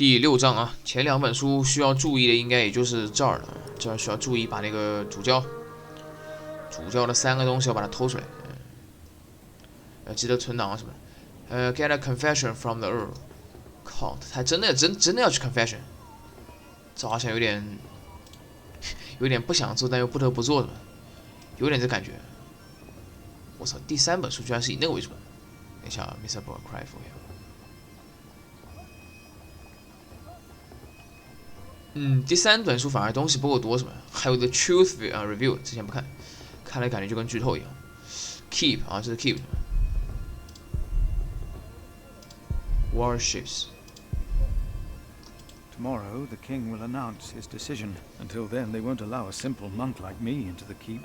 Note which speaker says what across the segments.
Speaker 1: 第6章啊，前2本书需要注意的应该也就是这儿了，这儿需要注意把那个主教的3个东西要把它偷出来，记得存档什么的。Get a confession from the Earl。靠，他真的要去 confession， 这好像有点不想做，但又不得不做的，有点这感觉。我操，第3本书居然是以那个为主的。等一下 ，Mr. Boy cry for you。第3本书反而东西不够多，是吧？还有 The Truth Review， 之前不看，看来感觉就跟剧透一样。Keep 啊，这是 Keep。Warships。
Speaker 2: Tomorrow, the king will announce his decision. Until then, they won't allow a simple monk like me into the keep.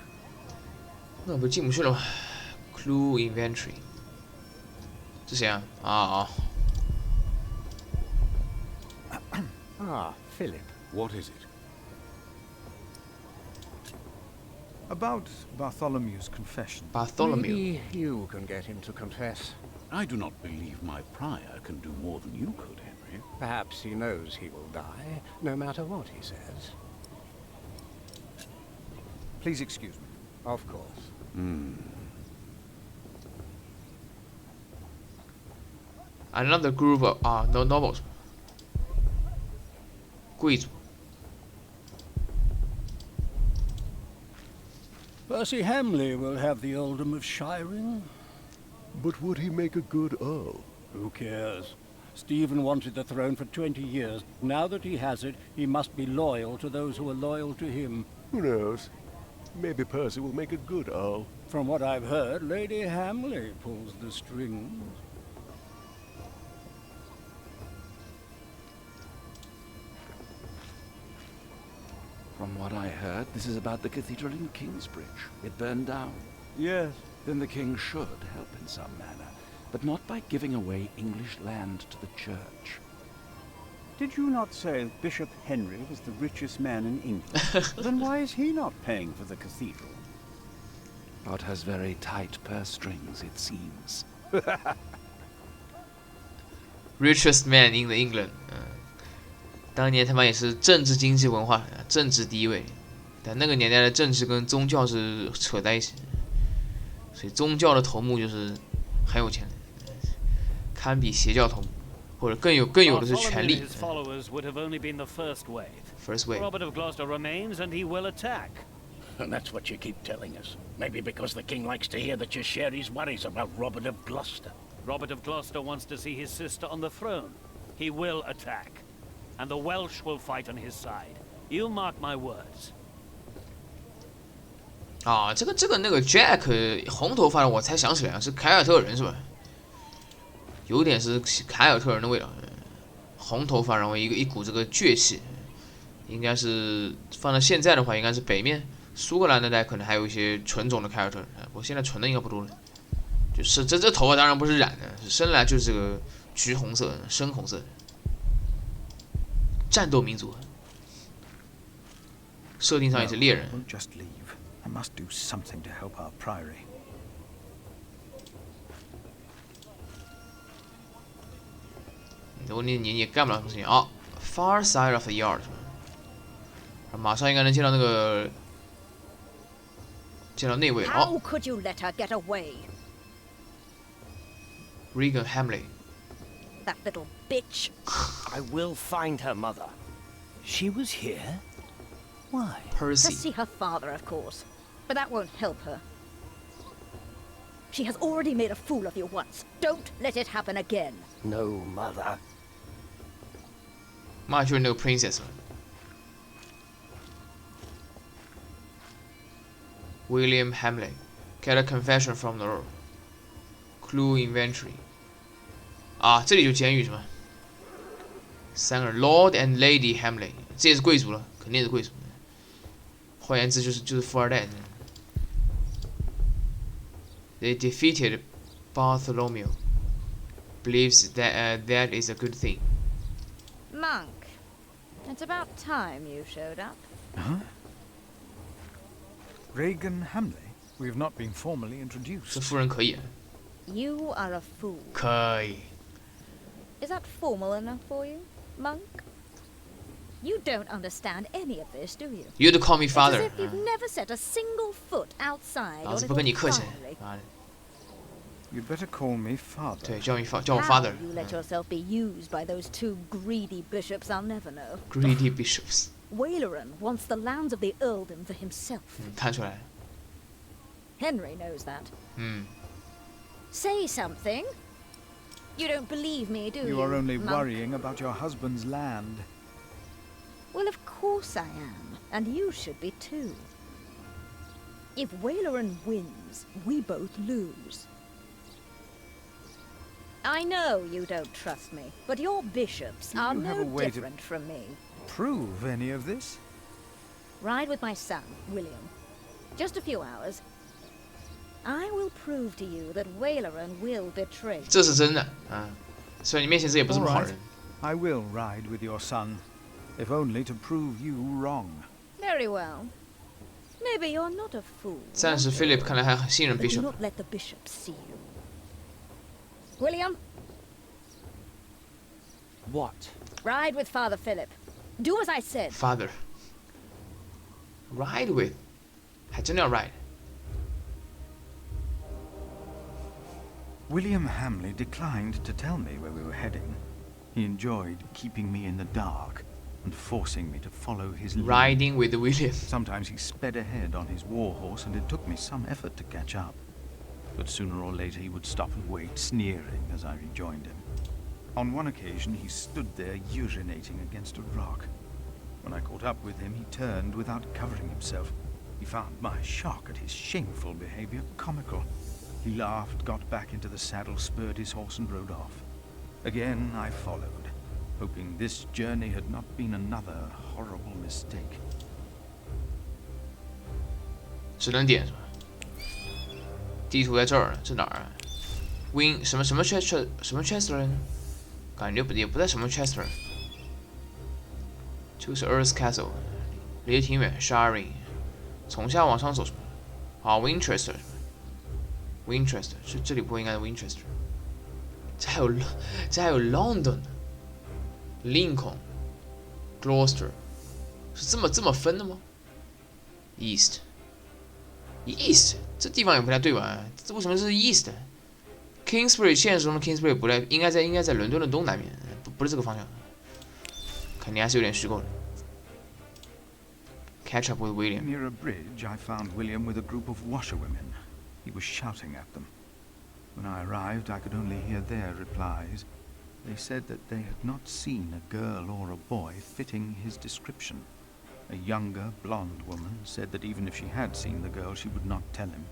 Speaker 1: 那不进不去了吗 ？Clue Inventory。这谁啊？Philip,
Speaker 3: what is it?
Speaker 2: About Bartholomew's confession.
Speaker 1: Bartholomew.
Speaker 3: Maybe you can get him to confess. I do not believe my prior can do more than you could, Henry. Perhaps he knows he will die, no matter what he says.
Speaker 2: Please excuse me.
Speaker 3: Of course.
Speaker 1: Another group of novels. 贵族。
Speaker 4: Percy Hamley will have the earldom of Shiring.
Speaker 5: But would he make a good earl?
Speaker 4: Who cares? Stephen wanted the throne for 20 years. Now that he has it, he must be loyal to those who are loyal to him.
Speaker 5: Who knows? Maybe Percy will make a good earl.
Speaker 4: From what I've heard, Lady Hamley pulls the strings.
Speaker 6: From what I heard, this is about the cathedral in Kingsbridge. It burned down.
Speaker 2: Yes.
Speaker 6: Then the king should help in some manner, but not by giving away English land to the church.
Speaker 2: Did you not say Bishop Henry was the richest man in England? Then why is he not paying for the cathedral?
Speaker 6: God has very tight purse strings, it seems.
Speaker 1: Richest man in the England。当年他妈也是政治、经济、文化、政治第一位，但那个年代的政治跟宗教是扯在一起，所以宗教的头目就是很有钱，堪比邪教头目，或者更有的是权力。First wave.
Speaker 7: Robert of Gloucester remains, and he will attack.
Speaker 8: And that's what you keep telling us. Maybe because the king likes to hear that you share his worries about Robert of Gloucester.
Speaker 7: Robert of Gloucester wants to see his sister on the throne. He will attack. And the Welsh will fight on his side. You mark my words.
Speaker 1: 这个那个 Jack 红头发的，我才想起来是凯尔特人是吧？有点是凯尔特人的味道，红头发，然后一股这个倔气，应该是放到现在的话，应该是北面苏格兰那带可能还有一些纯种的凯尔特人，不过现在纯的应该不多了。就是这头发当然不是染的，是生来就是这个橘红色、深红色的。战斗民族，设定上也是猎人。
Speaker 2: Won't just leave. I must do something to help our priory.
Speaker 1: 你也干不了什么事情啊 ？Far side of the yard， 马上应该能见到那个，见到那位哦。
Speaker 9: How could you let her get away?
Speaker 1: Regan Hamley。
Speaker 9: That little bitch.
Speaker 8: I will find her, Mother. She was here? Why?
Speaker 1: Percy.
Speaker 9: To see her father, of course. But that won't help her. She has already made a fool of you once. Don't let it happen again.
Speaker 8: No, Mother.
Speaker 1: 妈就是那个 princess 了。William Hamley, get a confession from the Earl. Clue inventory. 这里就监狱是吧？3个人 ，Lord and Lady Hamley， 这也是贵族了，肯定是贵族。换言之就是富二代。They defeated Bartholomew. Believes that is a good thing.
Speaker 9: Monk, it's about time you showed up.
Speaker 2: Huh? Regan Hamley? We have not been formally introduced.
Speaker 1: 这夫人可以。
Speaker 9: You are a fool.
Speaker 1: 可以。
Speaker 9: Is that formal enough for you? monk? You don't understand any of this, do you?
Speaker 1: You to call me father.
Speaker 9: It's as if you've never set a single foot outside
Speaker 1: 老
Speaker 9: or
Speaker 1: 子
Speaker 9: at
Speaker 1: 不跟你
Speaker 9: all
Speaker 1: 客气。
Speaker 9: family.
Speaker 1: 妈的，
Speaker 2: You'd better call me father.
Speaker 1: 对，叫我
Speaker 9: How
Speaker 1: father。
Speaker 9: you let yourself be used by those two greedy bishops, I'll never know.
Speaker 1: Greedy bishops。
Speaker 9: Waleran wants the lands of the earldom for himself.
Speaker 1: 看出来。
Speaker 9: Henry knows that.
Speaker 1: 嗯，
Speaker 9: Say something. You don't believe me, do you?
Speaker 2: You are only
Speaker 9: monk?
Speaker 2: worrying about your husband's land.
Speaker 9: Well, of course I am, and you should be too. If Waleran wins, we both lose. I know you don't trust me, but your bishops
Speaker 2: Do
Speaker 9: are
Speaker 2: you have
Speaker 9: no
Speaker 2: a way to-
Speaker 9: different from me.
Speaker 2: Prove any of this?
Speaker 9: Ride with my son, William. Just a few hours. I will prove to you that Waleran will betray you.
Speaker 1: 这是真的啊。虽然你面前这也不是
Speaker 2: All
Speaker 1: 什么好
Speaker 2: right.
Speaker 1: 人。
Speaker 2: I will ride with your son, if only to prove you wrong.
Speaker 9: Very well. Maybe you're not a fool.
Speaker 1: 暂时 Philip 看来还很信任
Speaker 9: But do
Speaker 1: Bishop。
Speaker 9: not let the bishop see you. William,
Speaker 6: What?
Speaker 9: ride with Father Philip. Do as I said.
Speaker 1: Father。Ride with，还真的要 ride。
Speaker 2: William Hamley declined to tell me where we were heading. He enjoyed keeping me in the dark and forcing me to follow his lead.
Speaker 1: Riding with William。
Speaker 2: Sometimes he sped ahead on his war horse, and it took me some effort to catch up. But sooner or later he would stop and wait, sneering as I rejoined him. On one occasion he stood there urinating against a rock. When I caught up with him, he turned without covering himself. He found my shock at his shameful behavior comical. He laughed, got back into the saddle, spurred his horse, and rode off. Again I followed, hoping this journey had not been another horrible mistake.
Speaker 1: 指能点是吧？地图在这儿，这哪儿啊 ？Win 什么 Chester 什么 Chester？ 感觉也不在什么 Chester。这个是 Earth Castle， 离得挺远 ，Sharing。从下往上走什么？啊 ，Winchester 是吧 ？Winchester 是这里不会应该是 Winchester。这还有 London、Lincoln、Gloucester， 是这么分的吗 ？East， 这地方也不太对吧？这为什么是 East？Kingsbury 现实中的 Kingsbury 不太应该在伦敦的东南面，不是这个方向，肯定还是有点虚构的。Catch up with William.
Speaker 2: Near a bridge, I found William with a group of washerwomen. He was shouting at them. When I arrived, I could only hear their replies. They said that they had not seen a girl or a boy fitting his description. A younger, blonde woman said that even if she had seen the girl, she would not tell him.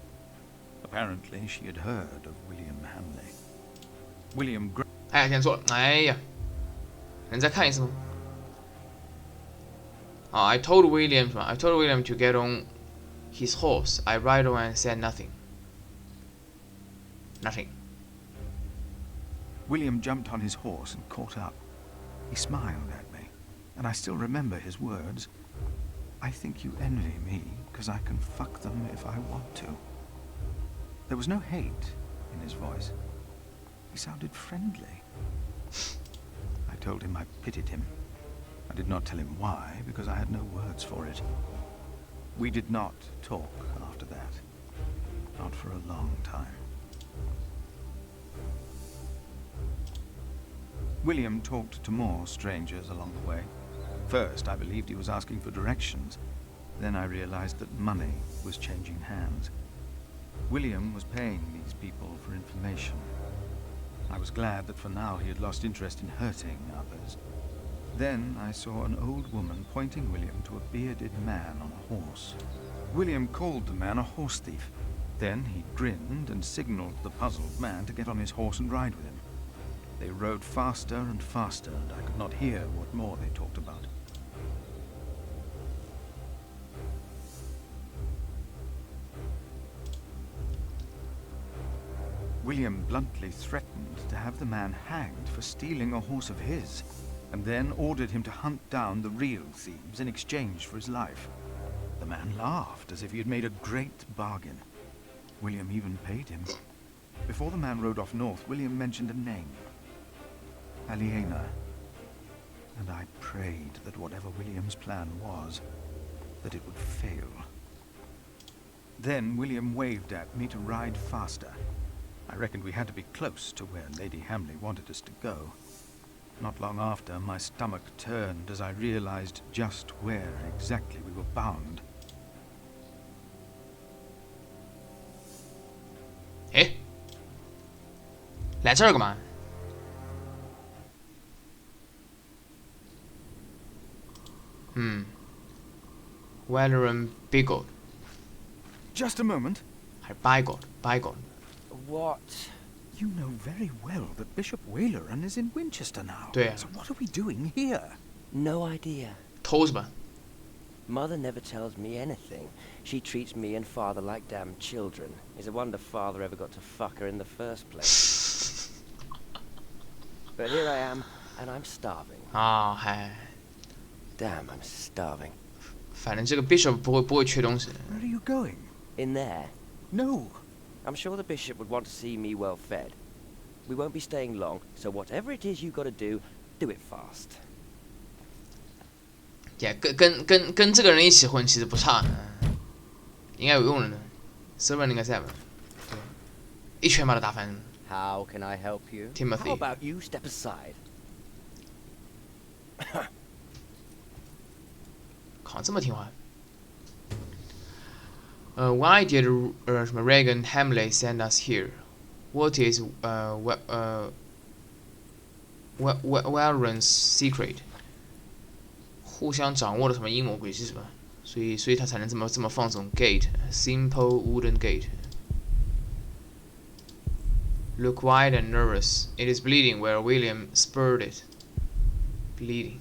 Speaker 2: Apparently, she had heard of William Hamley. William
Speaker 1: 哎呀，填错了，哎呀，能再看一次吗？啊 ，I told William 是吧 ？I told William to get on his horse. I ride on and said nothing. Nothing.
Speaker 2: William jumped on his horse and caught up. He smiled at me, and I still remember his words. I think you envy me, because I can fuck them if I want to. There was no hate in his voice. He sounded friendly. I told him I pitied him. I did not tell him why, because I had no words for it. We did not talk after that. Not for a long time. William talked to more strangers along the way. First, I believed he was asking for directions. Then I realized that money was changing hands. William was paying these people for information. I was glad that for now he had lost interest in hurting others. Then I saw an old woman pointing William to a bearded man on a horse. William called the man a horse thief. Then he grinned and signaled the puzzled man to get on his horse and ride with him. They rode faster and faster, and I could not hear what more they talked about. William bluntly threatened to have the man hanged for stealing a horse of his, and then ordered him to hunt down the real thieves in exchange for his life. The man laughed as if he had made a great bargain. William even paid him. Before the man rode off north, William mentioned a name. Aliena. and I prayed that whatever William's plan was, that it would fail. Then William waved at me to ride faster. I reckoned we had to be close to where Lady Hamley wanted us to go. Not long after, my stomach turned as I realized just where exactly we were bound.
Speaker 1: 哎，来这儿干嘛？Valerian Bigot，
Speaker 2: Just a moment.
Speaker 1: 还是 Bigot？Bigot。
Speaker 3: What?
Speaker 2: You know very well that Bishop Waleran is in Winchester now.
Speaker 1: 对啊
Speaker 2: So what are we doing here?
Speaker 3: No idea.
Speaker 1: 偷是吧？
Speaker 10: Mother never tells me anything. She treats me and Father like damn children. It's a wonder Father ever got to fuck her in the first place. But here I am, and I'm starving.
Speaker 1: 啊，嗨，
Speaker 10: Damn, I'm starving.
Speaker 1: 反正这个 Bishop 不会缺东西。
Speaker 2: Where are you going?
Speaker 10: In there,
Speaker 2: No.
Speaker 10: I'm sure the bishop would want to see me well fed. We won't be staying long, so whatever it is you gotta do, do it fast.
Speaker 1: 也跟这个人一起混其实不差，应该有用的呢。server 应该在吧？对，一拳把他打翻。
Speaker 10: How can I help you?
Speaker 1: Timothy.
Speaker 10: How about you step aside?
Speaker 1: 靠，这么听话。Why did 什么 Regan Hamley send us here? What is Valerian's secret? 互相掌握了什么阴谋诡计是吧？所以他才能这么放这种 gate, simple wooden gate. Look white and nervous. It is bleeding where William spurred it. Bleeding.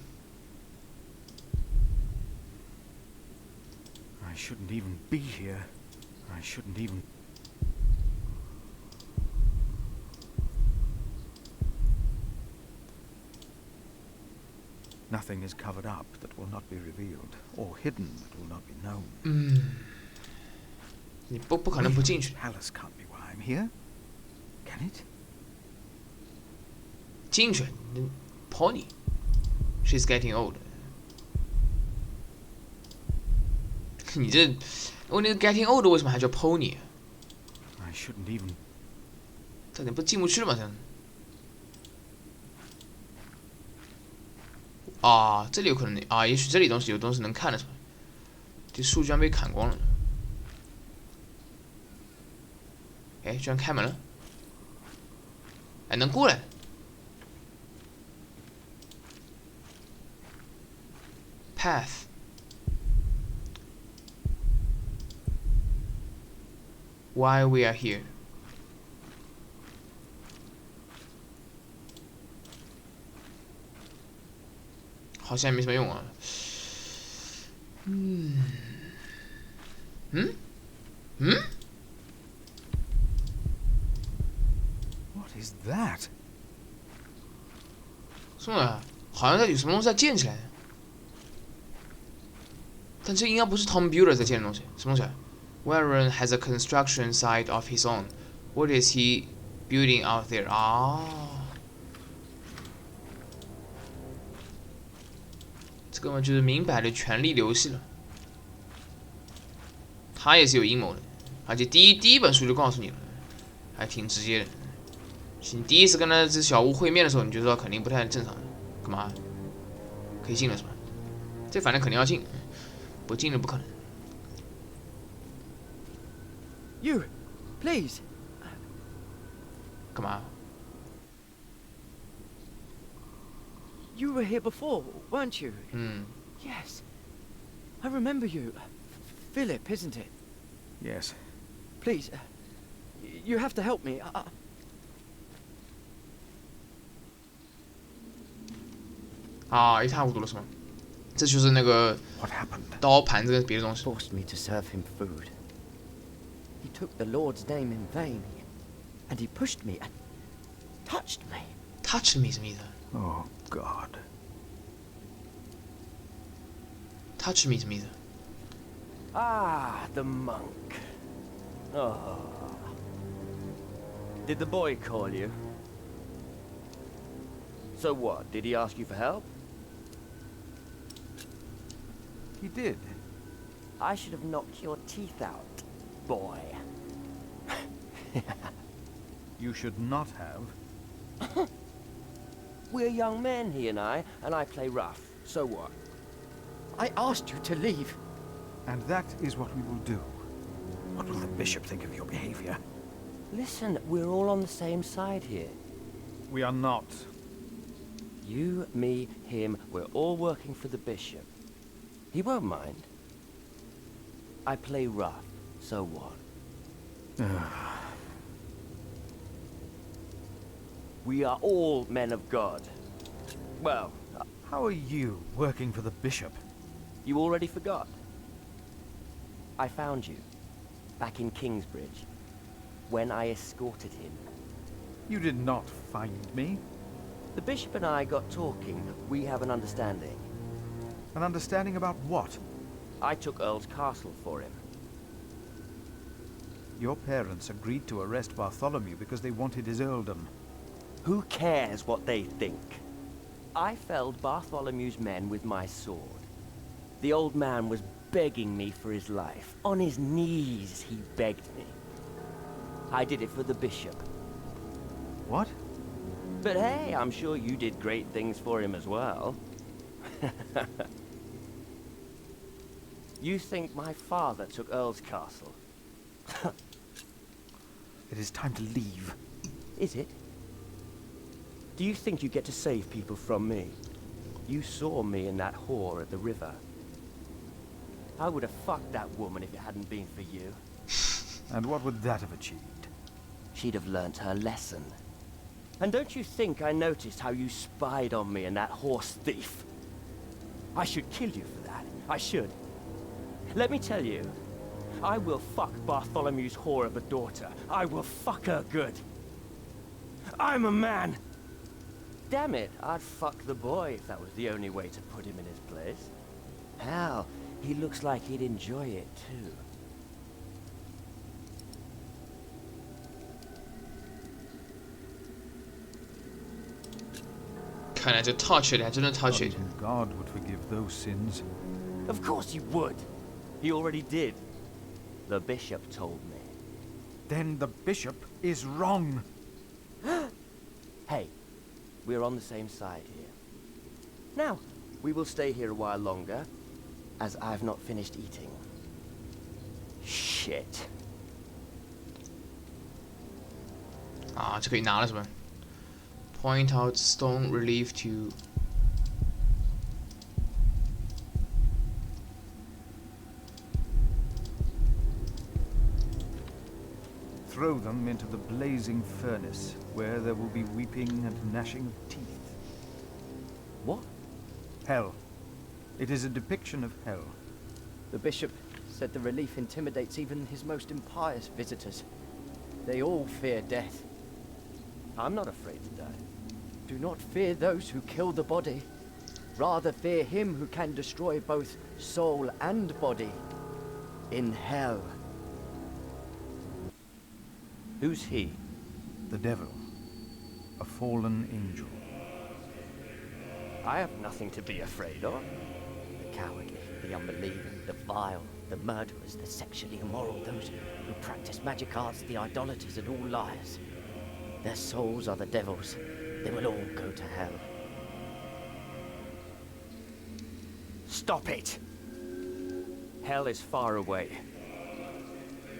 Speaker 2: I shouldn't even be here. I shouldn't even... Nothing is covered up that will not be revealed, or hidden that will not be known.
Speaker 1: 你不可能不进去。
Speaker 2: Palace can't be why I'm here. Can it?
Speaker 1: 进去，Pony. She's getting old. 你这问题是 getting old 为什么还叫 Pony？
Speaker 2: I shouldn't even...
Speaker 1: 这你不进不去了吗？这样。啊，这里有可能啊，也许这里有东西能看得出来。这树居然被砍光了。哎，居然开门了。哎，能过来。Path. Why we are here? 好像也没什么用啊。
Speaker 2: What is that?
Speaker 1: 什么？好像有什么东西在建起来。但这应该不是 Tom Builder 在建的东西，什么东西 ？Warren has a construction site of his own. What is he building out there? 啊，这根本就是明摆的权力游戏了。他也是有阴谋的，而且第一本书就告诉你了，还挺直接的。你第一次跟他这小屋会面的时候，你就知道肯定不太正常。干嘛？可以进了是吧？这反正肯定要进。不进了不可能。
Speaker 10: You, please.
Speaker 1: 干嘛？
Speaker 10: You were here before, weren't you? Yes. I remember you. Philip, isn't it?
Speaker 2: Yes.
Speaker 10: Please, you have to help me.
Speaker 1: 啊，一塌糊涂了是吗？这就是那个
Speaker 2: What happened?
Speaker 1: 刀盘子跟别的东西。
Speaker 10: Forced me to serve him food. He took the Lord's name in vain, and he pushed me and touched me.
Speaker 1: Touch me 什么意思
Speaker 2: Oh, God.
Speaker 1: ？Touch me 什么意思？
Speaker 10: Ah, the monk. Oh. Did the boy call you? So what? Did he ask you for help?
Speaker 2: He did.
Speaker 10: I should have knocked your teeth out, boy.
Speaker 2: You should not have.
Speaker 10: We're young men, he and I play rough. So what?
Speaker 11: I asked you to leave.
Speaker 2: And that is what we will do. What will the bishop think of your behavior?
Speaker 10: Listen, we're all on the same side here.
Speaker 2: We are not.
Speaker 10: You, me, him, we're all working for the bishop. He won't mind. I play rough, so what? We are all men of God. Well,
Speaker 2: how are you working for the bishop?
Speaker 10: You already forgot. I found you, back in Kingsbridge, when I escorted him.
Speaker 2: You did not find me.
Speaker 10: The bishop and I got talking. We have an understanding.
Speaker 2: An understanding about what?
Speaker 10: I took Earl's castle for him.
Speaker 2: Your parents agreed to arrest Bartholomew because they wanted his earldom.
Speaker 10: Who cares what they think? I felled Bartholomew's men with my sword. The old man was begging me for his life. On his knees, he begged me. I did it for the bishop.
Speaker 2: What?
Speaker 10: But hey, I'm sure you did great things for him as well. You think my father took Earl's castle?
Speaker 2: It is time to leave.
Speaker 10: Is it? Do you think you get to save people from me? You saw me and that whore at the river. I would have fucked that woman if it hadn't been for you.
Speaker 2: And what would that have achieved?
Speaker 10: She'd have learnt her lesson. And don't you think I noticed how you spied on me and that horse thief? I should kill you for that. I should. Let me tell you, I will fuck Bartholomew's whore of a daughter. I will fuck her good. I'm a man. Damn it, I'd fuck the boy if that was the only way to put him in his place. Hell, he looks like he'd enjoy it too.
Speaker 1: 看来这 touch it 还真的 touch
Speaker 2: Not
Speaker 1: it。
Speaker 2: even God would forgive those sins.
Speaker 10: Of course he would. He already did. The bishop told me.
Speaker 2: Then the bishop is wrong.
Speaker 10: Hey, we're on the same side here. Now, we will stay here a while longer, as I've not finished eating. Shit.
Speaker 1: 啊，这可以拿了是吧 ？Point out stone relief to.
Speaker 2: Throw them into the blazing furnace, where there will be weeping and gnashing of teeth.
Speaker 10: What?
Speaker 2: Hell. It is a depiction of hell.
Speaker 11: The bishop said the relief intimidates even his most impious visitors. They all fear death.
Speaker 10: I'm not afraid to die.
Speaker 11: Do not fear those who kill the body. Rather fear him who can destroy both soul and body. In hell.
Speaker 10: Who's he?
Speaker 2: The devil. A fallen angel.
Speaker 10: I have nothing to be afraid of.
Speaker 11: The cowardly, the unbelieving, the vile, the murderers, the sexually immoral, those who practice magic arts, the idolaters, and all liars. Their souls are the devil's. They will all go to hell.
Speaker 10: Stop it! Hell is far away.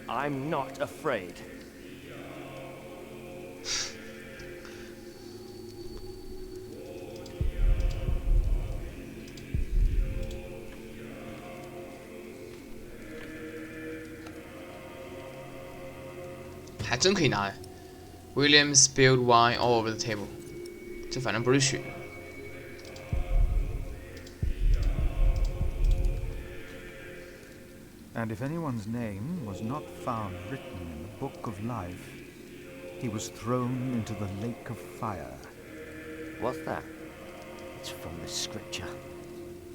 Speaker 10: I'm not afraid.
Speaker 1: 还真可以拿。William spilled wine all over the table。这反正不是血。
Speaker 2: And if anyone's name was not found written in the book of life, he was thrown into the lake of fire.
Speaker 10: What's that?
Speaker 11: It's from the scripture.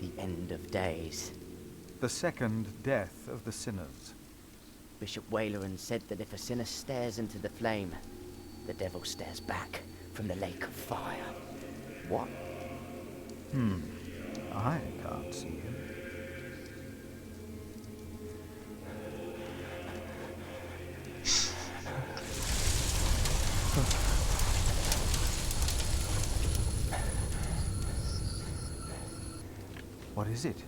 Speaker 11: The end of days.
Speaker 2: The second death of the sinners.
Speaker 11: Bishop Waleran said that if a sinner stares into the flame, the devil stares back from the lake of fire.
Speaker 10: What?
Speaker 2: I can't see him. What is it?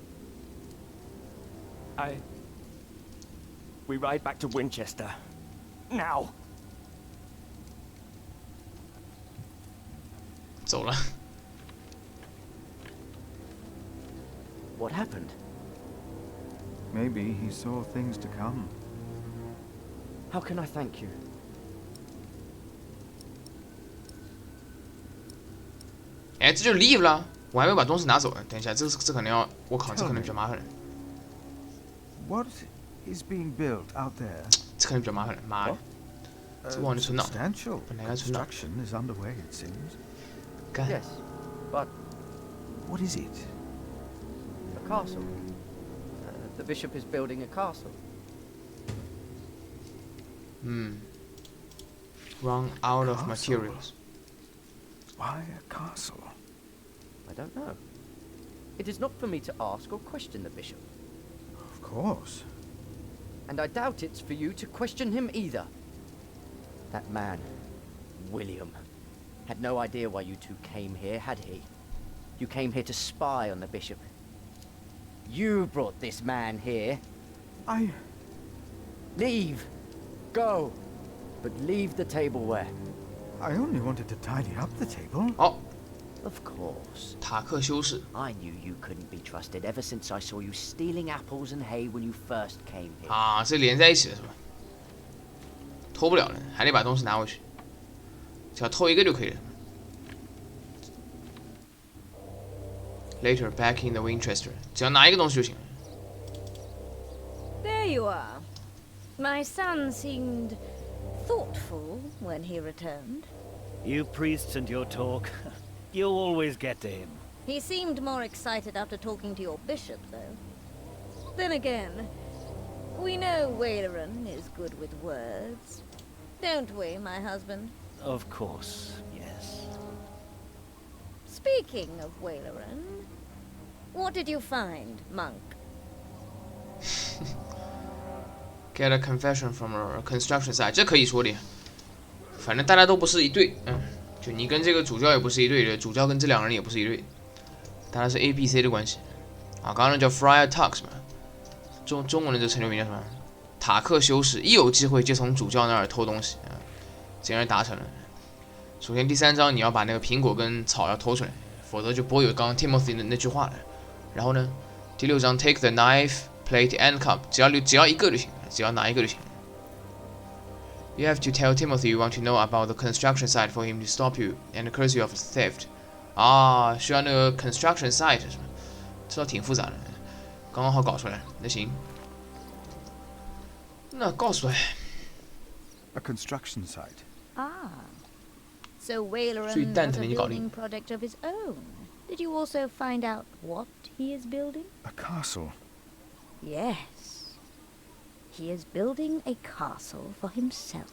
Speaker 10: We ride back to Winchester. Now!
Speaker 1: 走了。
Speaker 11: What happened?
Speaker 2: Maybe he saw things to come.
Speaker 11: How can I thank you?
Speaker 1: 哎，这就 leave 了，我还没把东西拿走呢。等一下，这可能要，我靠，这可能比较麻烦了。
Speaker 2: What is being built out there?
Speaker 1: 这可能比较麻烦了，妈的，这忘记存档。
Speaker 2: Substantial
Speaker 1: 本来该存档。
Speaker 2: construction is underway, it seems.
Speaker 1: 干。
Speaker 11: Yes, but
Speaker 2: What is it?
Speaker 11: a castle. The bishop is building a castle.
Speaker 1: Run out of
Speaker 2: Castle.
Speaker 1: materials.
Speaker 2: Why a castle?
Speaker 11: I don't know. It is not for me to ask or question the bishop.
Speaker 2: Of course.
Speaker 11: And I doubt it's for you to question him either. That man, William, had no idea why you two came here, had he? You came here to spy on the bishop. You brought this man here. Leave. Go. But leave the tableware.
Speaker 2: I only wanted to tidy up the table.
Speaker 1: 哦，
Speaker 11: Of course.
Speaker 1: 塔克修士。
Speaker 11: I knew you couldn't be trusted ever since I saw you stealing apples and hay when you first came here.
Speaker 1: 啊，这连在一起了是吧？偷不了了，还得把东西拿回去。只要偷一个就可以了。Later, back in the Winchester， 只要拿一个东西就行了。
Speaker 9: There you are. My son seemed thoughtful when he returned.
Speaker 7: You priests and your talk. You always get to him.
Speaker 9: He seemed more excited after talking to your bishop, though. Then again, we know Waleran is good with words. Don't we, my husband?
Speaker 7: Of course, yes.
Speaker 9: Speaking of Waleran, what did you find, monk?
Speaker 1: Get a confession from a construction site， 这可以说的呀。反正大家都不是一队，就你跟这个主教也不是一队的，主教跟这两个人也不是一队，大家是 A、B、C 的关系。啊，刚刚那叫 Friar Tuck 嘛，中文的这成就名叫什么？塔克修士，一有机会就从主教那儿偷东西啊，这样达成了。首先第3章你要把那个苹果跟草要偷出来，否则就不会有刚刚 Timothy 的那句话了。然后呢，第6章 Take the knife, plate and cup， 只要一个就行了，只要拿一个就行了。You have to tell Timothy you want to know about the construction site for him to stop you and accuse you of theft。啊，需要那个 construction site 是吧？这倒挺复杂的，刚刚好搞出来。那行，那告诉他。
Speaker 2: A construction site.
Speaker 9: Ah. So Waleran
Speaker 1: 所以蛋
Speaker 9: has
Speaker 1: 疼
Speaker 9: a
Speaker 1: 你搞定。
Speaker 9: building project of his own. Did you also find out what he is building?
Speaker 2: A castle.
Speaker 9: Yes. He is building a castle for himself.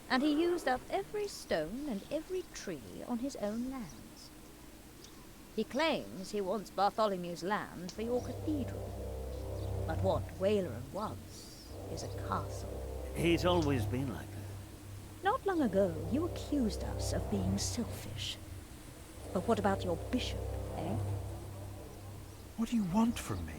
Speaker 9: And he used up every stone and every tree on his own lands. He claims he wants Bartholomew's land for your cathedral. But what Waleran wants is a castle.
Speaker 7: He's always been like that.
Speaker 9: Not long ago, you accused us of being selfish. But what about your bishop, eh?
Speaker 2: What do you want from me?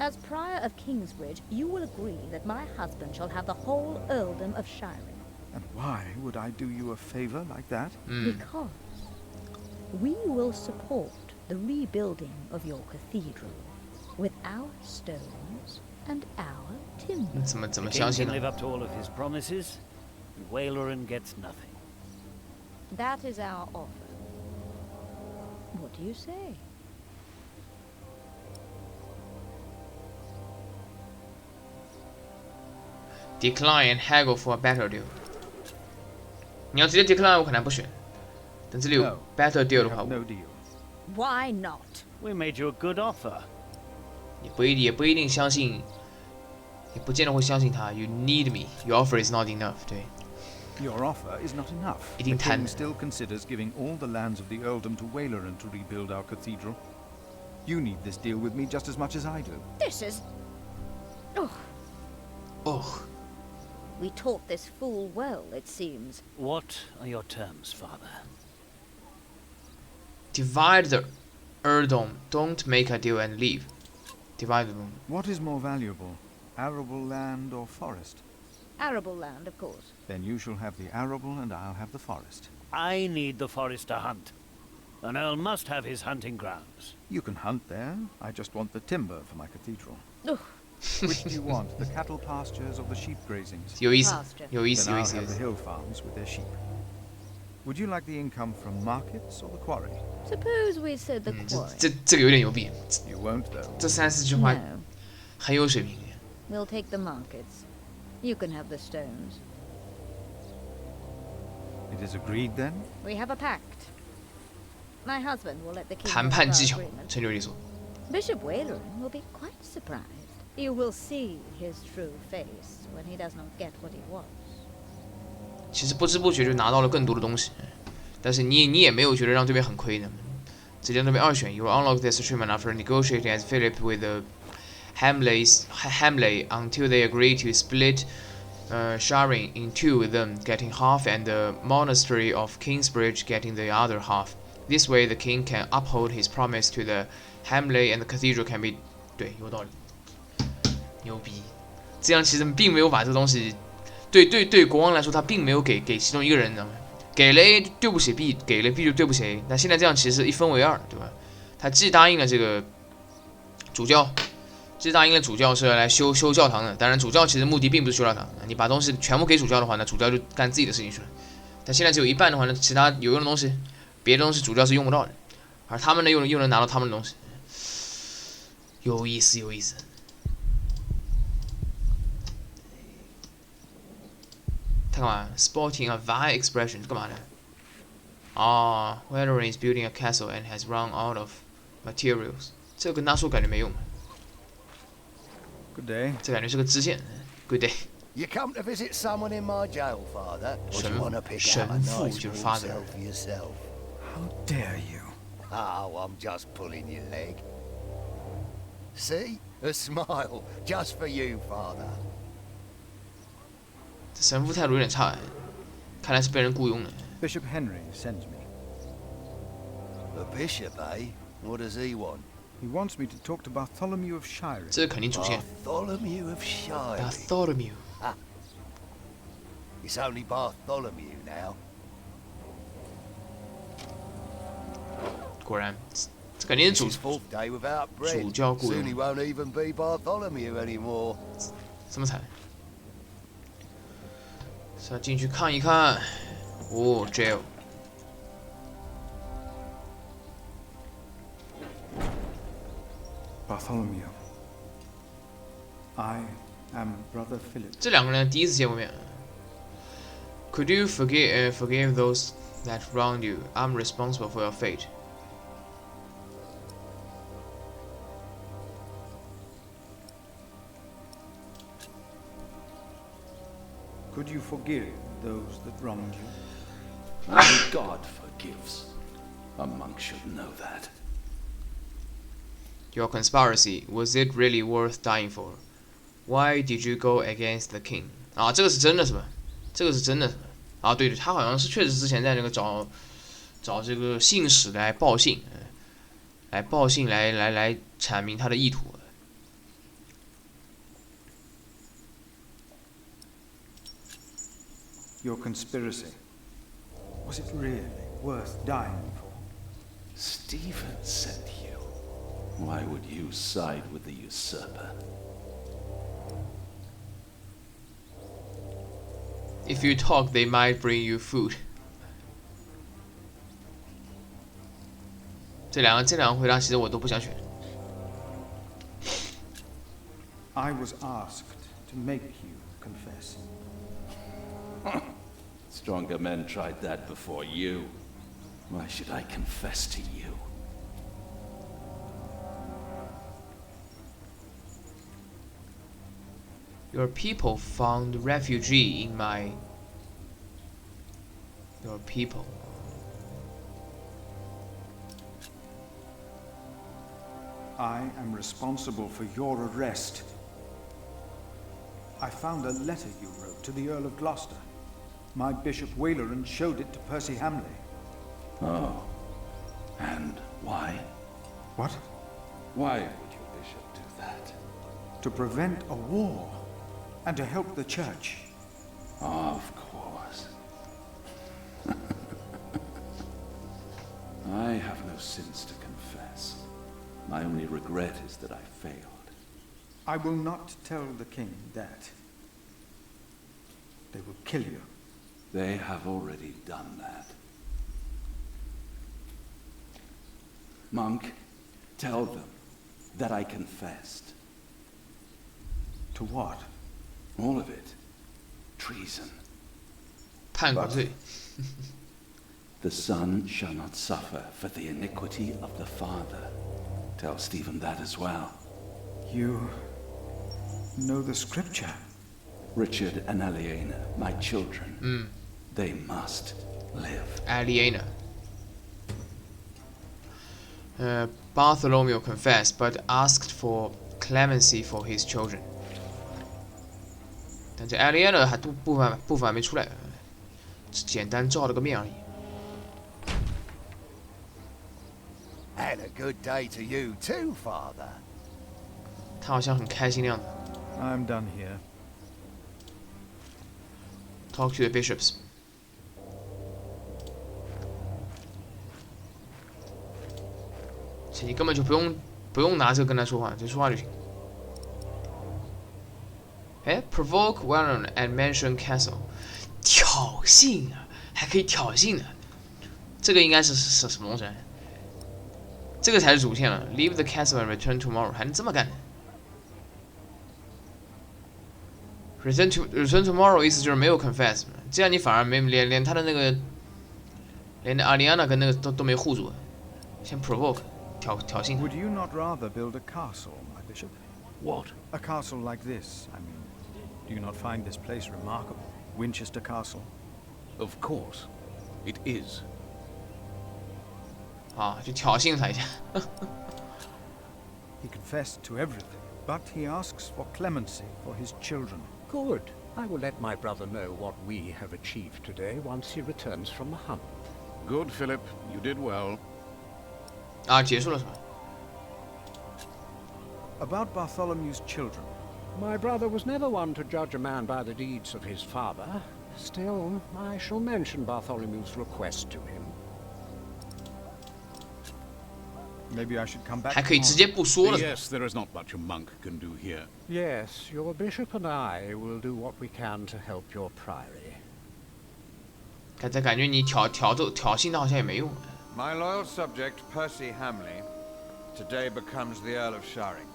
Speaker 9: As Prior of Kingsbridge, you will agree that my husband shall have the whole earldom of Shiring.
Speaker 2: And why would I do you a favor like that?
Speaker 9: Because we will support the rebuilding of your cathedral with our stones and our timber.
Speaker 1: 怎么
Speaker 7: The
Speaker 1: 相
Speaker 7: king
Speaker 1: 信
Speaker 7: can
Speaker 1: 呢？
Speaker 7: live up to all of his promises, and Waleran gets nothing.
Speaker 9: That is our offer. What do you say?
Speaker 1: Decline and haggle for a better deal。你要直接 decline， 我可能不选。但这里有
Speaker 2: No,
Speaker 1: better deal
Speaker 2: we
Speaker 1: 的话，
Speaker 2: have no deal.
Speaker 9: Why not?
Speaker 7: We made you a good offer.
Speaker 1: 也不一定相信，也不见得会相信他。You need me. Your offer is not enough。对，
Speaker 2: Your offer is not enough.
Speaker 1: 一
Speaker 2: The
Speaker 1: 定谈
Speaker 2: king still considers giving all the lands of the earldom to Waleran to rebuild our cathedral. You need this deal with me just as much as I do.
Speaker 9: This is... Oh,
Speaker 1: 哦，
Speaker 9: we taught this fool well, it seems.
Speaker 7: What are your terms, father?
Speaker 1: divide the earldom. Don't make a deal and leave. Divide them.
Speaker 2: What is more valuable, arable land or forest?
Speaker 9: Arable land, of course.
Speaker 2: Then you shall have the arable and I'll have the forest.
Speaker 7: I need the forest to hunt. An earl must have his hunting grounds.
Speaker 2: You can hunt there. I just want the timber for my cathedral.
Speaker 9: Ugh.
Speaker 2: Which do you want, the cattle pastures or the sheep grazings?
Speaker 1: 有意思，
Speaker 9: Pasture.
Speaker 1: 有意思，
Speaker 2: Then
Speaker 1: 有意
Speaker 2: I'll
Speaker 1: 思，有
Speaker 2: have
Speaker 1: 意
Speaker 2: the
Speaker 1: 思。
Speaker 2: hill farms with their sheep. Would you like the income from markets or the quarry?
Speaker 9: Suppose we said the
Speaker 1: 嗯，
Speaker 9: quarry.
Speaker 1: 这个有点牛逼，
Speaker 2: You won't, though.
Speaker 1: 这3-4句话
Speaker 9: No.
Speaker 1: 很有水平。
Speaker 9: We'll take the markets. You can have the stones.
Speaker 2: It is agreed, then?
Speaker 9: We have a pact. My husband will let the king
Speaker 1: 谈
Speaker 9: know
Speaker 1: 判
Speaker 9: of
Speaker 1: 技
Speaker 9: our
Speaker 1: 巧，
Speaker 9: agreement.
Speaker 1: 陈旧利索。
Speaker 9: Bishop Wayland will be quite surprised. You will see his true face when he does not get what he wants.
Speaker 1: 其实不知不觉就拿到了更多的东西，但是你也没有觉得让对面很亏的，直接对面2选。You unlock this achievement after negotiating as Philip with the Hamlet until they agree to split sharing in two, with them getting half and the monastery of Kingsbridge getting the other half. This way, the king can uphold his promise to the Hamlet and the cathedral can be. 对，有道理，牛逼。这样其实并没有把这个东西。对国王来说，他并没有给其中一个人，你知道吗？给了 A 对不起 B， 给了 B 就对不起 A。但现在这样其实一分为二，对吧？他既答应了这个主教，既答应了主教是要来修教堂的。当然，主教其实目的并不是修教堂，你把东西全部给主教的话，那主教就干自己的事情去了。但现在只有一半的话呢，其他有用的东西，别的东西主教是用不到的，而他们呢又能拿到他们的东西，有意思，有意思。他干嘛 ？Sporting a vile expression， 干嘛呢？哦 ，Veteran is building a castle and has run out of materials。这个跟他说感觉没用。
Speaker 2: Good day。
Speaker 1: 这感觉是个支线。Good day。
Speaker 12: You come to visit someone in my jail, Father, or do you want to pick out a
Speaker 1: 神父
Speaker 12: nice
Speaker 1: 就是
Speaker 12: warm
Speaker 1: father。
Speaker 12: cell for yourself?
Speaker 2: How dare you?
Speaker 12: Oh, I'm just pulling your leg. See? A smile, just for you, Father.
Speaker 1: 这神父态度有点差哎，看来是被人雇佣的。
Speaker 2: Bishop Henry sends me.
Speaker 12: The bishop, eh? What does he want?
Speaker 2: He wants me to talk to Bartholomew of Shire.
Speaker 1: 这肯定主线。
Speaker 12: Bartholomew of Shire.
Speaker 1: Bartholomew.
Speaker 12: It's only Bartholomew now.
Speaker 1: 果然，这肯定是
Speaker 12: It's his fourth day without bread.
Speaker 1: 主教雇
Speaker 12: Soon he
Speaker 1: 佣。
Speaker 12: won't even be Bartholomew anymore.
Speaker 1: 这么惨？是要进去看一看。哦 ，jail。
Speaker 2: Bartholomew. I am Brother Philip.
Speaker 1: 这两个人第一次见过面。Could you forgive those that wronged you? I'm responsible for your fate.
Speaker 2: Could you forgive those that wronged you?
Speaker 6: Only God forgives. A monk should know that.
Speaker 1: Your conspiracy, was it really worth dying for? Why did you go against the king? 啊，这个是真的是吧？这个是真的是吧？啊，对，他好像是确实之前在那个找这个信使来报信，来阐明他的意图。
Speaker 2: Your conspiracy. Was it really worth dying for?
Speaker 6: Stephen sent you. Why would you side with the usurper?
Speaker 1: If you talk, they might bring you food. 这两个回答其实我都不想选。
Speaker 2: I was asked to make you confess.
Speaker 6: Stronger men tried that before you. Why should I confess to you?
Speaker 1: Your people found refugee in my. Your people.
Speaker 2: I am responsible for your arrest. I found a letter you wrote to the Earl of Gloucester. My Bishop Wayland showed it to Percy Hamley.
Speaker 6: Oh. And why?
Speaker 2: What?
Speaker 6: Why would your bishop do that?
Speaker 2: To prevent a war and to help the church.
Speaker 6: Of course. I have no sins to confess. My only regret is that I failed.
Speaker 2: I will not tell the king that. They will kill you.
Speaker 6: They have already done that. Monk, tell them that I confessed.
Speaker 2: To what?
Speaker 6: All of it. Treason.
Speaker 1: 叛国罪。
Speaker 6: The son shall not suffer for the iniquity of the father. Tell Stephen that as well.
Speaker 2: You know the scripture.
Speaker 6: Richard and Aliena, my children, they must live.
Speaker 1: Aliena. Bartholomew confessed, but asked for clemency for his children. 但这 Aliena 还部分还没出来，简单照了个面而已。
Speaker 12: And a good day to you too, Father.
Speaker 1: 他好像很开心的样子。
Speaker 2: I'm done here.
Speaker 1: Talk to the bishops. 你根本就不用拿这个跟他说话，就说话就行。哎 ，provoke Wellon and mention castle， 挑衅啊，还可以挑衅的，这个应该是什么东西？这个才是主线了。Leave the castle and return tomorrow， 还能这么干？Return tomorrow 意思就是没有 confess， 这样你反而连他的那个连阿里安娜跟那个都没护住，先 provoke 挑衅。
Speaker 2: Would you not rather build a castle, my bishop?
Speaker 3: What?
Speaker 2: A castle like this, I mean. Do you not find this place remarkable? Winchester Castle?
Speaker 3: Of course. It is.
Speaker 1: 啊，就挑衅他一下。
Speaker 2: He confessed to everything, but he asks for clemency for his children.
Speaker 3: Good. I will let my brother know what we have achieved today once he returns from the hunt.
Speaker 13: Good, Philip. You did well.
Speaker 1: 啊，结束了是吧？
Speaker 2: About Bartholomew's children.
Speaker 3: My brother was never one to judge a man by the deeds of his father. Still, I shall mention Bartholomew's request to him.
Speaker 2: Maybe I should come back.
Speaker 1: 还可以直接不说了。
Speaker 13: Yes, there is not much a monk can do here.
Speaker 3: Yes, your bishop and I will do what we can to help your priory.
Speaker 1: 感觉你挑衅的好像也没用。
Speaker 14: My loyal subject, Percy Hamley, today becomes the Earl of Sharing.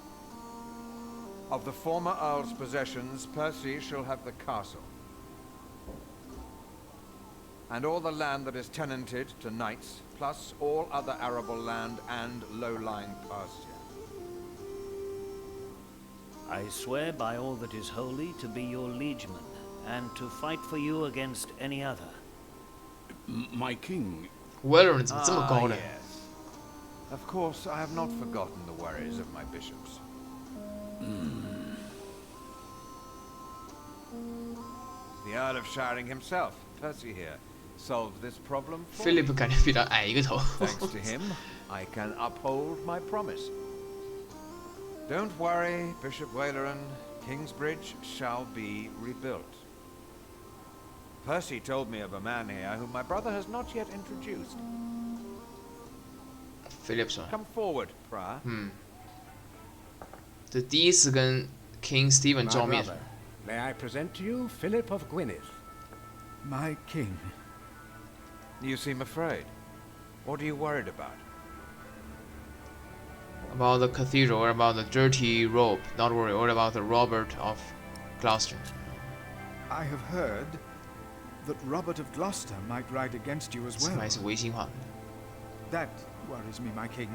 Speaker 14: Of the former Earl's possessions, Percy shall have the castle. And all the land that is tenanted to knights, plus all other arable land and low-lying pasture.
Speaker 7: I swear by all that is holy to be your liegeman, and to fight for you against any other.
Speaker 13: My king...
Speaker 1: Wellon 怎么这么高呢？
Speaker 14: Yes. Of course, I have not forgotten the worries of my bishops. The Earl of Sharing himself, Percy here, solved this problem for me.
Speaker 1: Philip 感觉比他矮一个头。
Speaker 14: Thanks to him, I can uphold my promise. Don't worry, Bishop Waleran. Kingsbridge shall be rebuilt. Percy told me of a man here whom my brother has not yet introduced.
Speaker 1: Philip 是吧？
Speaker 14: Come forward, Prior.
Speaker 1: 这第一次跟 King Stephen
Speaker 3: My
Speaker 1: 照面。
Speaker 3: brother, may I present to you Philip of Gwynedd?
Speaker 2: My king.
Speaker 14: You seem afraid. What are you worried about?
Speaker 1: About the cathedral or about the dirty robe? Not worry. What about the Robert of Gloucester?
Speaker 2: I have heard that Robert of Gloucester might ride against you as
Speaker 1: 这
Speaker 2: well.
Speaker 1: 还是违心话。
Speaker 2: That worries me, my king.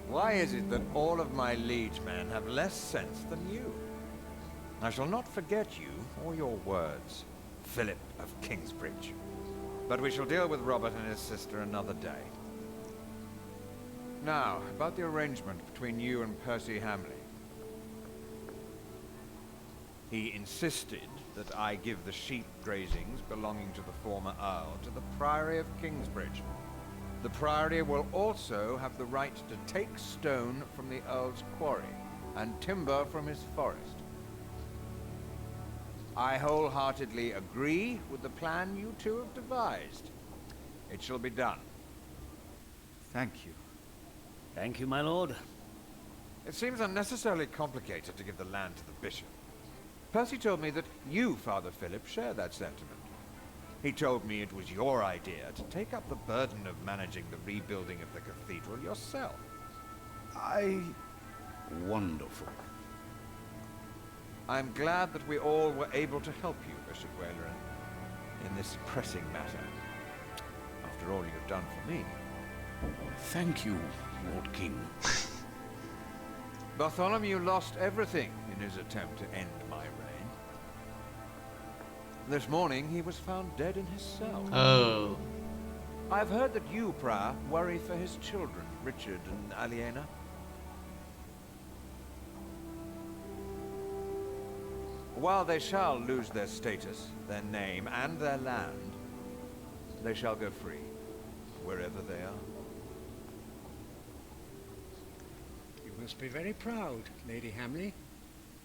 Speaker 14: Why is it that all of my liegemen have less sense than you? I shall not forget you or your words, Philip of Kingsbridge. But we shall deal with Robert and his sister another day. Now, about the arrangement between you and Percy Hamley. He insisted that I give the sheep grazings belonging to the former Earl to the Priory of Kingsbridge. The Priory will also have the right to take stone from the Earl's quarry and timber from his forest. I wholeheartedly agree with the plan you two have devised. It shall be done.
Speaker 2: Thank you.
Speaker 7: Thank you, my lord.
Speaker 14: It seems unnecessarily complicated to give the land to the bishop. Percy told me that you, Father Philip, share that sentiment. He told me it was your idea to take up the burden of managing the rebuilding of the cathedral yourself.
Speaker 13: Wonderful.
Speaker 14: I'm glad that we all were able to help you, Bishop Waleran, in this pressing matter. After all you've done for me.
Speaker 13: Thank you, Lord King.
Speaker 14: Bartholomew lost everything in his attempt to end my reign. This morning he was found dead in his cell.
Speaker 1: Oh.
Speaker 14: I've heard that you, Prior, worry for his children, Richard and Aliena. While they shall lose their status, their name, and their land, they shall go free, wherever they are.
Speaker 4: You must be very proud, Lady Hamley.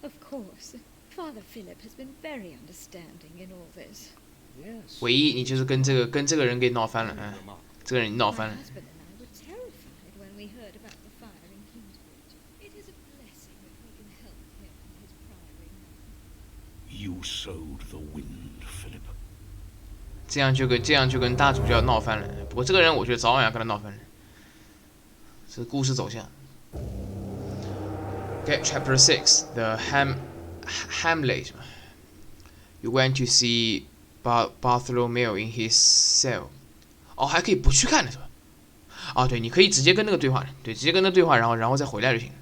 Speaker 15: Of course. Father Philip has been very understanding in all this.
Speaker 4: Yes.
Speaker 1: 唯一你就是跟这个人给闹翻了，这个人你闹翻了。
Speaker 15: My husband and I were terrified when we heard about the fire in Kingsbridge. It is a blessing that we can help him in his priory now.
Speaker 13: You sowed the wind, Philip.
Speaker 1: 这样就跟大主教闹翻了。不过这个人我觉得早晚要跟他闹翻了。这是故事走向。Okay, chapter 6, the Hamlet. You went to see Bartholomew in his cell. 哦，还可以不去看的是吧？啊，对，你可以直接跟那个对话的，对，直接跟他对话，然后再回来就行了。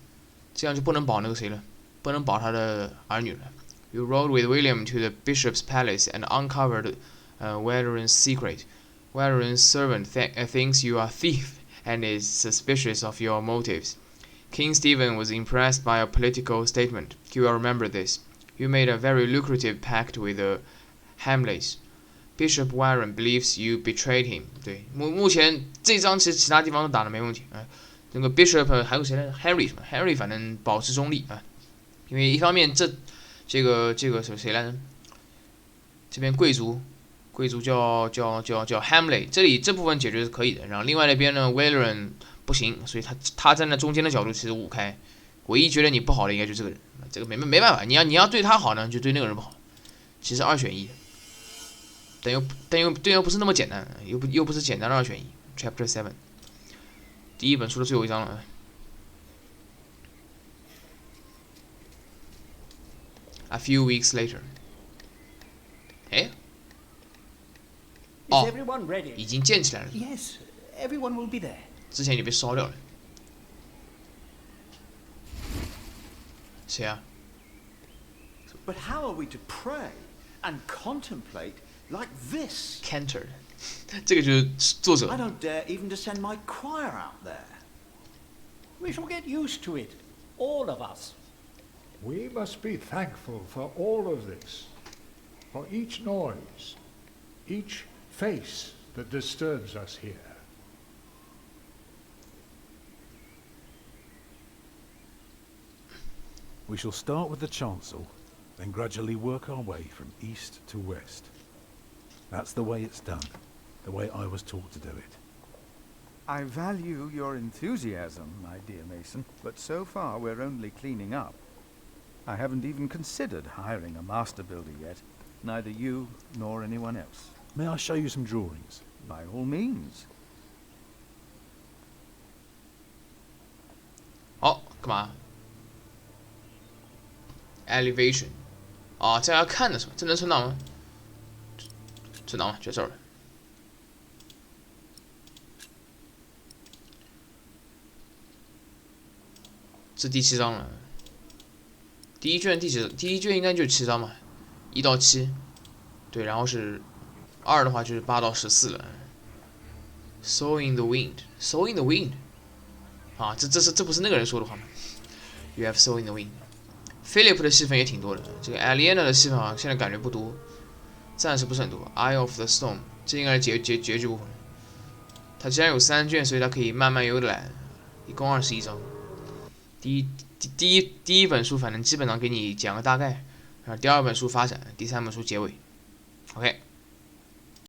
Speaker 1: 这样就不能保那个谁了，不能保他的儿女了。You rode with William to the bishop's palace and uncovered Waleran's secret. Waleran's servant thinks you are a thief and is suspicious of your motives. King Stephen was impressed by a political statement. You will remember this. You made a very lucrative pact with the Hamlets. Bishop Waleran believes you betrayed him. 对，目前这章其他地方都打得没问题啊。那个 Bishop 还有谁来着 ？Henry 什么 ？Henry 反正保持中立啊，因为一方面这个谁来着？这边贵族叫 Hamlet， 这部分解决是可以的。然后另外那边呢 ，Waleran 不行，所以他站在中间的角度其实五开。唯一觉得你不好的应该就这个人，这个没办法，你要对他好呢，就对那个人不好。其实2选1，但又不是那么简单，又不是简单的2选1。Chapter 7， 第一本书的最后一章了。A few weeks later， 哎，哦，已经建起来了。
Speaker 16: Yes, everyone will be there.
Speaker 1: 之前已经被烧掉了。谁啊
Speaker 16: But how are we to pray and contemplate like this?
Speaker 1: Cantor， 这个就是作者。
Speaker 16: I don't dare even to send my choir out there.
Speaker 4: We shall get used to it, all of us.
Speaker 17: We must be thankful for all of this, for each noise, each face that disturbs us here.
Speaker 5: We shall start with the chancel, then gradually work our way from east to west. That's the way it's done, the way I was taught to do it.
Speaker 2: I value your enthusiasm, my dear Mason, but so far we're only cleaning up. I haven't even considered hiring a master builder yet, neither you nor anyone else.
Speaker 5: May I show you some drawings?
Speaker 2: By all means.
Speaker 1: 好，干嘛 ？Elevation， 啊，这要看的是吧？这能存档吗？存档吗？就这儿了。这第7章了。第一卷应该就是7章嘛，1到7，对，然后是2的话就是8到14了。Sow in the wind，sow in the wind， 啊，这不是那个人说的话吗 ？You have sow in the wind。Philip 的戏份也挺多的，这个 Aliena 的戏份好像现在感觉不多，暂时不是很多。Eye of the Storm， 这应该是结局部分。它既然有3卷，所以它可以慢慢悠的来，一共21章。第一本书反正基本上给你讲个大概，然后第2本书发展，第3本书结尾。OK。